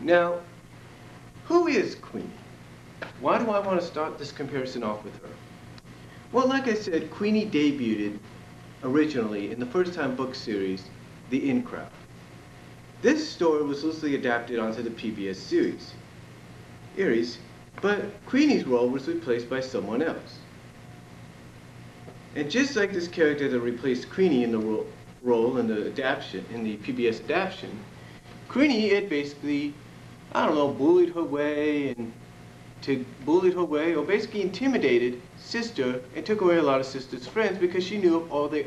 Now, who is Queenie? Why do I want to start this comparison off with her? Well, like I said, Queenie debuted originally in the first-time book series, The In Crowd. This story was loosely adapted onto the PBS series, but Queenie's role was replaced by someone else. And just like this character that replaced Queenie in the role in the PBS adaptation, Queenie had basically, I don't know, bullied her way or basically intimidated Sister and took away a lot of Sister's friends because she knew of all the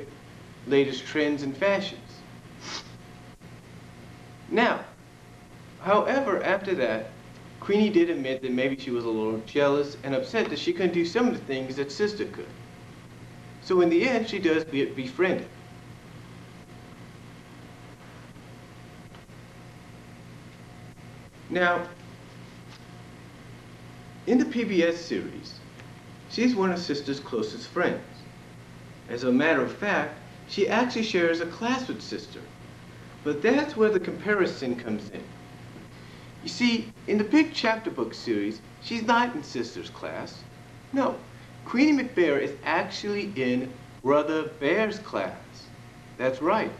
latest trends and fashions. Now, however, after that, Queenie did admit that maybe she was a little jealous and upset that she couldn't do some of the things that Sister could. So in the end, she does befriend him. Now, in the PBS series, she's one of Sister's closest friends. As a matter of fact, she actually shares a class with Sister. But that's where the comparison comes in. You see, in the Big Chapter Book series, she's not in Sister's class. No, Queenie McBear is actually in Brother Bear's class. That's right.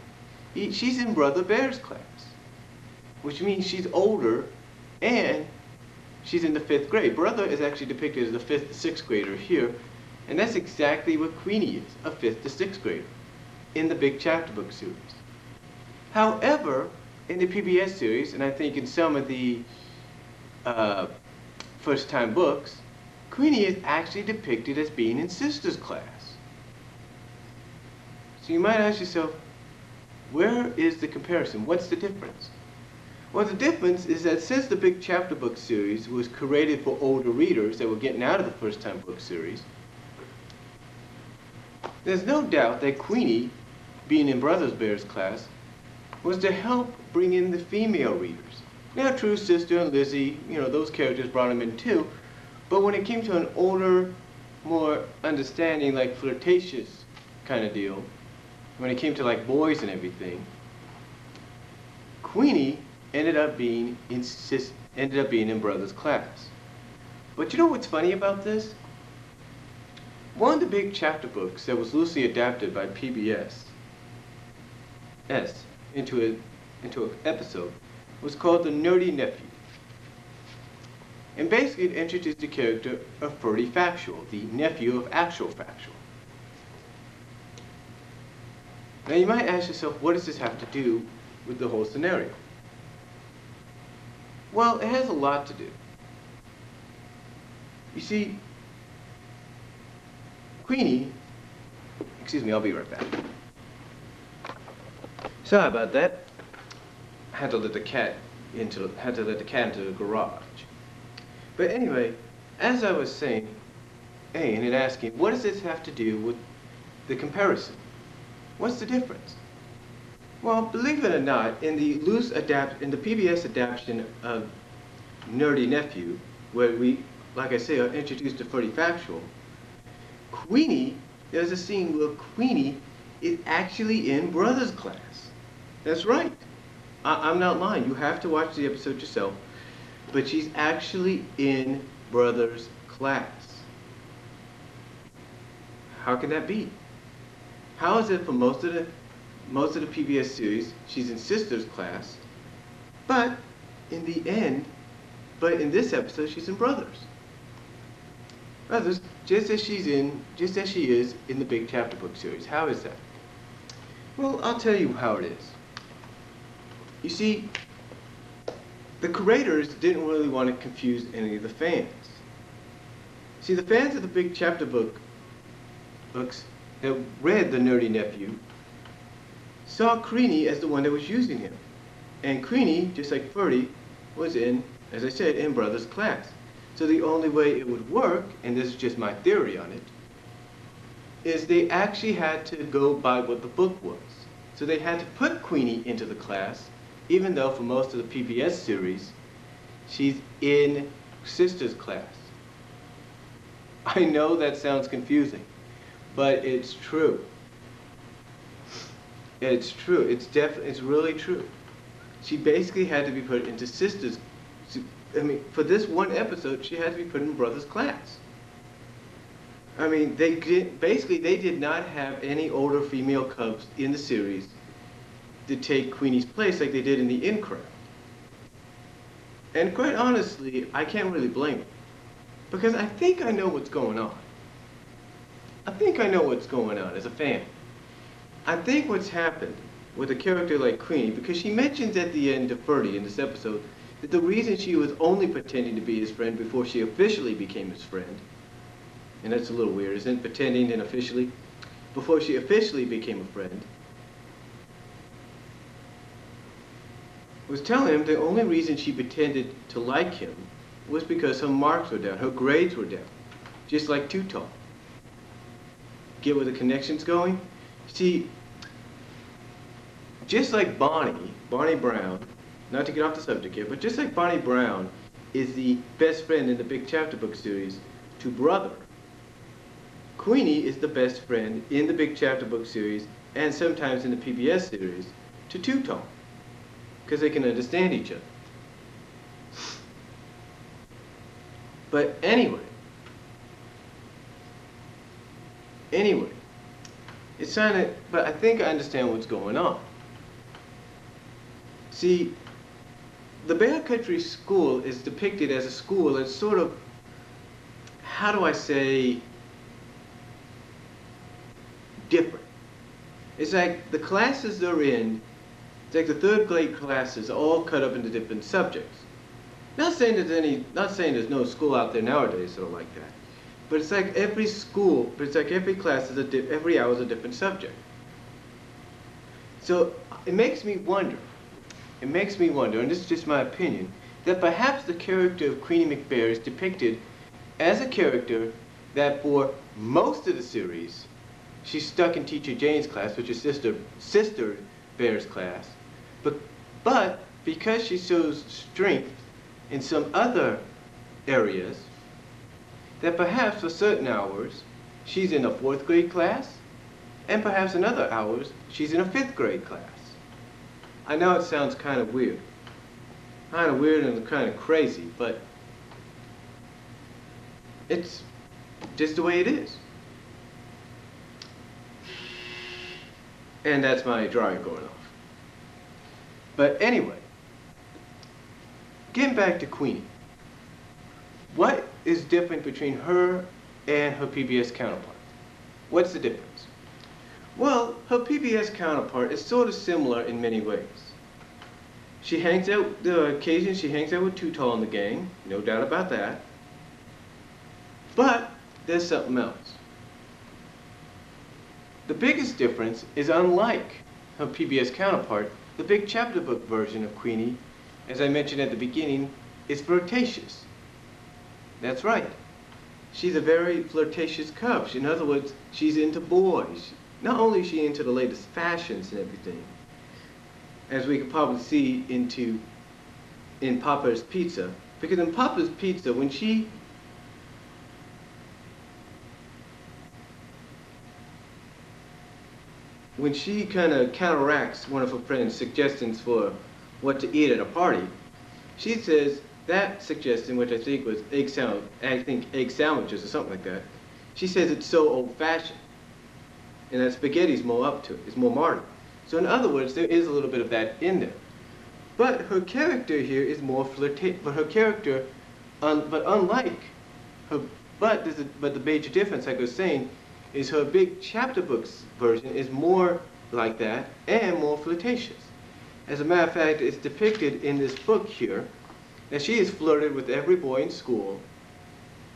She's in Brother Bear's class, which means she's older and she's in the 5th grade. Brother is actually depicted as the 5th to 6th grader here, and that's exactly what Queenie is, a 5th to 6th grader in the Big Chapter Book series. However, in the PBS series, and I think in some of the first-time books, Queenie is actually depicted as being in Sister's class. So you might ask yourself, where is the comparison? What's the difference? Well, the difference is that since the Big Chapter Book series was created for older readers that were getting out of the first-time book series, there's no doubt that Queenie, being in Brother Bear's class, was to help bring in the female readers. Now, true, Sister and Lizzie, those characters brought them in too, but when it came to an older, more understanding, like flirtatious kind of deal, when it came to like boys and everything, Queenie ended up being in Brother's class. But you know what's funny about this? One of the Big Chapter books that was loosely adapted by PBS into an episode was called The Nerdy Nephew. And basically it introduced the character of Ferdy Factual, the nephew of Actual Factual. Now you might ask yourself, what does this have to do with the whole scenario? Well, it has a lot to do. You see, Queenie, excuse me, I'll be right back. Sorry about that. Had to let the cat into the garage. But anyway, as I was saying, and asking, what does this have to do with the comparison? What's the difference? Well, believe it or not, in the PBS adaptation of Nerdy Nephew, where we, like I say, are introduced to Ferdy Factual, there's a scene where Queenie is actually in Brother's class. That's right. I'm not lying. You have to watch the episode yourself. But she's actually in Brother's class. How can that be? How is it for most of the PBS series, she's in Sister's class, but in this episode, she's in Brother's. Just as she is in the Big Chapter Book series. How is that? Well, I'll tell you how it is. You see, the creators didn't really want to confuse any of the fans. See, the fans of the Big Chapter books that read The Nerdy Nephew saw Queenie as the one that was using him. And Queenie, just like Ferdy, was in, as I said, in Brother's class. So the only way it would work, and this is just my theory on it, is they actually had to go by what the book was. So they had to put Queenie into the class, even though for most of the PBS series, she's in Sister's class. I know that sounds confusing, but it's true. It's true. It's really true. She basically had to be put into Sister's I mean, for this one episode, she had to be put in brother's class. I mean, basically they did not have any older female cubs in the series to take Queenie's place like they did in the in crowd. And quite honestly, I can't really blame them, because I think I know what's going on. I think I know what's going on as a fan. I think what's happened with a character like Queenie, because she mentions at the end of Ferdy in this episode that the reason she was only pretending to be his friend before she officially became his friend, and that's a little weird, isn't it? Pretending and officially, before she officially became a friend, was telling him the only reason she pretended to like him was because her marks were down, her grades were down, just like Too Tall. Get where the connection's going? See, just like Bonnie Brown, not to get off the subject here, but just like Bonnie Brown is the best friend in the Big Chapter Book series to Brother, Queenie is the best friend in the Big Chapter Book series and sometimes in the PBS series to Too Tall, because they can understand each other. But anyway, it's kind of, but I think I understand what's going on. See, the Bear Country School is depicted as a school that's sort of, how do I say, different. It's like the classes they're in, it's like the third grade classes are all cut up into different subjects. Not saying there's no school out there nowadays sort of like that, but it's like every school, but it's like every class is every hour is a different subject. So it makes me wonder, and this is just my opinion, that perhaps the character of Queenie McBear is depicted as a character that for most of the series, she's stuck in Teacher Jane's class, which is Sister Bear's class, but because she shows strength in some other areas, that perhaps for certain hours, she's in a 4th grade class, and perhaps in other hours, she's in a 5th grade class. I know it sounds kind of weird and kind of crazy, but it's just the way it is. And that's my dryer going off. But anyway, getting back to Queenie. What is different between her and her PBS counterpart? What's the difference? Well, her PBS counterpart is sort of similar in many ways. She hangs out, the occasion she hangs out with Too Tall and the gang, no doubt about that. But there's something else. The biggest difference is, unlike her PBS counterpart, the Big Chapter Book version of Queenie, as I mentioned at the beginning, is flirtatious. That's right. She's a very flirtatious cub. In other words, she's into boys. Not only is she into the latest fashions and everything, as we could probably see in Papa's Pizza, because in Papa's Pizza, when she kind of counteracts one of her friend's suggestions for what to eat at a party, she says that suggestion, which I think was egg sandwiches or something like that, she says it's so old-fashioned, and that spaghetti's more up to it, it's more modern. So in other words, there is a little bit of that in there. But her character here is more flirtatious. But her character, but the major difference, like I was saying, is her Big Chapter Books version is more like that and more flirtatious. As a matter of fact, it's depicted in this book here that she has flirted with every boy in school,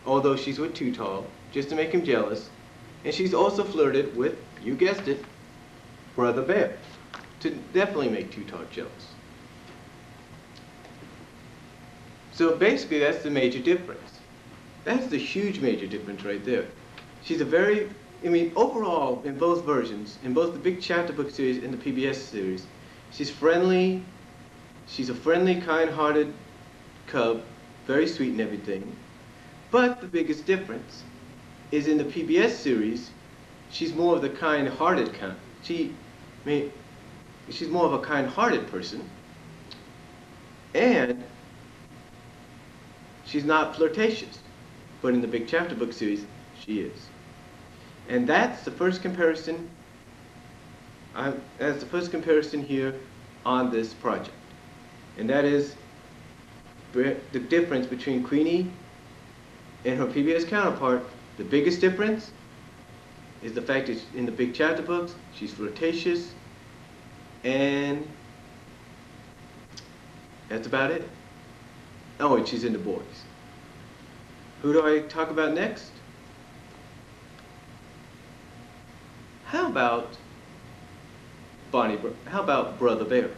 although she's with Too Tall, just to make him jealous. And she's also flirted with, you guessed it, Brother Bear, to definitely make Too Tall jealous. So basically, that's the major difference. That's the huge major difference right there. She's a very, overall, in both versions, in both the Big Chapter Book series and the PBS series, she's friendly, she's a friendly, kind-hearted cub, very sweet and everything. But the biggest difference is in the PBS series, she's more of the kind-hearted kind. She's more of a kind-hearted person, and she's not flirtatious. But in the Big Chapter Book series, she is. And that's the first comparison. That's the first comparison here on this project. And that is the difference between Queenie and her previous counterpart. The biggest difference is the fact that in the Big Chapter Books, she's flirtatious, and that's about it. Oh, and she's into boys. Who do I talk about next? How about Brother Bear?